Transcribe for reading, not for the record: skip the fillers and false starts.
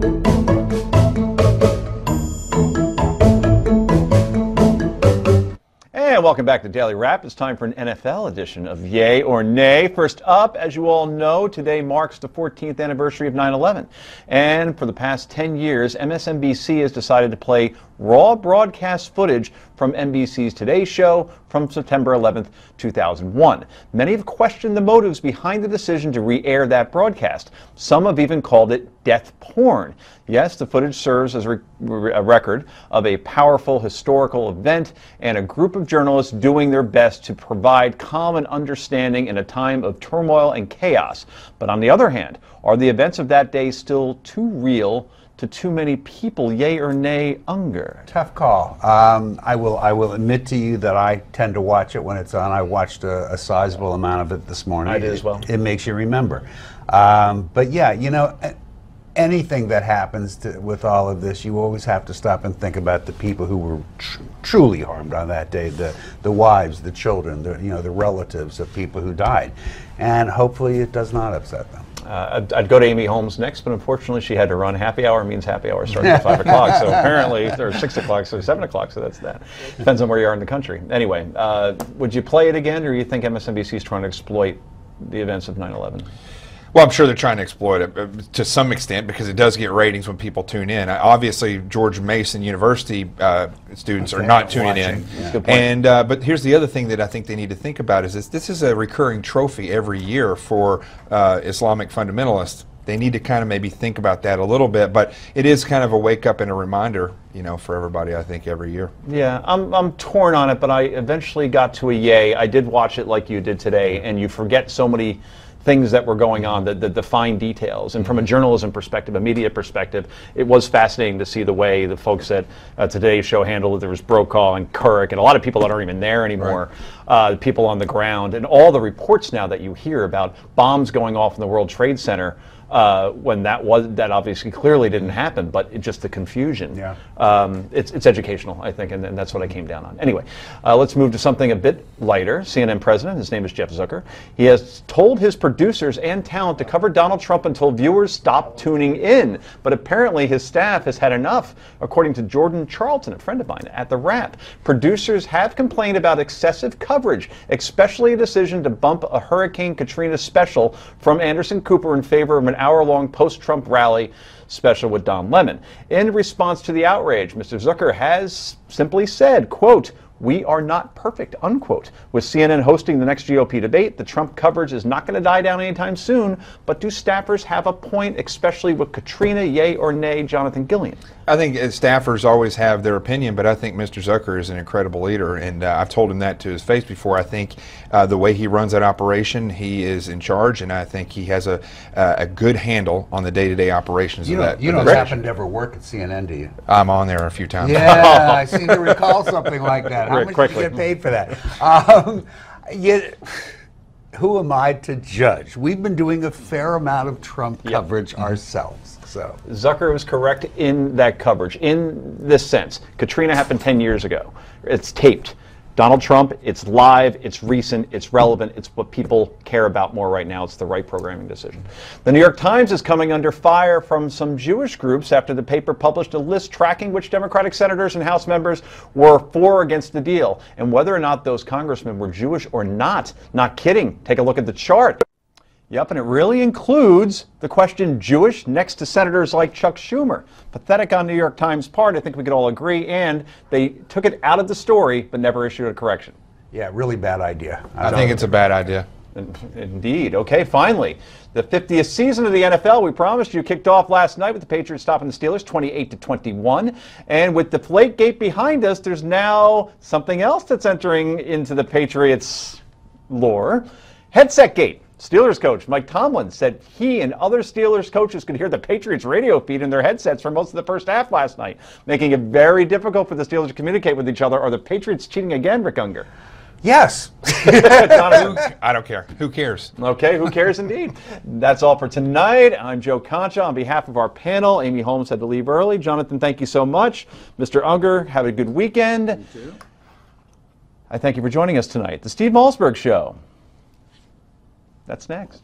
And welcome back to Daily Wrap. It's time for an NFL edition of Yea or Nay. First up, as you all know, today marks the 14th anniversary of 9/11. And for the past 10 years, MSNBC has decided to play raw broadcast footage from NBC's Today Show from September 11th, 2001. Many have questioned the motives behind the decision to re-air that broadcast. Some have even called it death porn. Yes, the footage serves as a record of a powerful historical event and a group of journalists doing their best to provide calm and understanding in a time of turmoil and chaos. But on the other hand, are the events of that day still too real to too many people? Yea or nay, Unger? Tough call. I will admit to you that I tend to watch it when it's on. I watched a sizable amount of it this morning. I did as well. It makes you remember. But yeah, you know, anything that happens with all of this, you always have to stop and think about the people who were truly harmed on that day, the wives, the children, the relatives of people who died. And hopefully it does not upset them. I'd go to Amy Holmes next, but unfortunately she had to run. Happy hour means happy hour starts at 5 o'clock, so apparently, or 6 o'clock, so 7 o'clock, so that's that. Depends on where you are in the country. Anyway, would you play it again, or do you think MSNBC is trying to exploit the events of 9/11? Well, I'm sure they're trying to exploit it to some extent because it does get ratings when people tune in. Obviously, George Mason University students are not tuning in. Yeah. And but here's the other thing that I think they need to think about is this is a recurring trophy every year for Islamic fundamentalists. They need to kind of maybe think about that a little bit, but it is kind of a wake up and a reminder, you know, for everybody, I think, every year. Yeah, I'm torn on it, but I eventually got to a yay. I did watch it like you did today, and you forget so many things that were going on, the fine details. And from a journalism perspective, a media perspective, it was fascinating to see the way the folks at Today's Show handled it. There was Brokaw and Kurek and a lot of people that aren't even there anymore, right. People on the ground, and all the reports now that you hear about bombs going off in the World Trade Center, when that obviously clearly didn't happen, but just the confusion. Yeah. It's educational, I think, and that's what I came down on. Anyway, let's move to something a bit lighter. CNN president, his name is Jeff Zucker. He has told his producers and talent to cover Donald Trump until viewers stop tuning in. But apparently his staff has had enough, according to Jordan Charlton, a friend of mine at The Wrap. Producers have complained about excessive coverage, especially a decision to bump a Hurricane Katrina special from Anderson Cooper in favor of an hour-long post-Trump rally special with Don Lemon. In response to the outrage, Mr. Zucker has simply said, quote, "We are not perfect," unquote. With CNN hosting the next GOP debate, the Trump coverage is not going to die down anytime soon, but do staffers have a point, especially with Katrina? Yea or nay, Jonathan Gillian? I think staffers always have their opinion, but I think Mr. Zucker is an incredible leader, and I've told him that to his face before. I think the way he runs that operation, he is in charge, and I think he has a good handle on the day-to-day operations of that. You don't happen to ever work at CNN, do you? I'm on there a few times. Yeah, I seem to recall something like that. How much do you get paid for that? Who am I to judge? We've been doing a fair amount of Trump coverage ourselves. So Zucker was correct in that coverage, in this sense. Katrina happened 10 years ago. It's taped. Donald Trump, it's live, it's recent, it's relevant, it's what people care about more right now. It's the right programming decision. The New York Times is coming under fire from some Jewish groups after the paper published a list tracking which Democratic senators and House members were for or against the deal, and whether or not those congressmen were Jewish or not. Not kidding. Take a look at the chart. Yep, and it really includes the question Jewish next to senators like Chuck Schumer. Pathetic on New York Times' part, I think we could all agree, and they took it out of the story but never issued a correction. Yeah, really bad idea. I think it's a bad idea. Indeed. Okay, finally, the 50th season of the NFL, we promised you, kicked off last night with the Patriots stopping the Steelers 28-21. And with the Deflategate behind us, there's now something else that's entering into the Patriots' lore. Headset Gate. Steelers coach Mike Tomlin said he and other Steelers coaches could hear the Patriots radio feed in their headsets for most of the first half last night, making it very difficult for the Steelers to communicate with each other. Are the Patriots cheating again, Rick Unger? Yes. I don't care. Who cares? Okay, who cares indeed. That's all for tonight. I'm Joe Concha. On behalf of our panel, Amy Holmes had to leave early. Jonathan, thank you so much. Mr. Unger, have a good weekend. You too. I thank you for joining us tonight. The Steve Malzberg Show. That's next.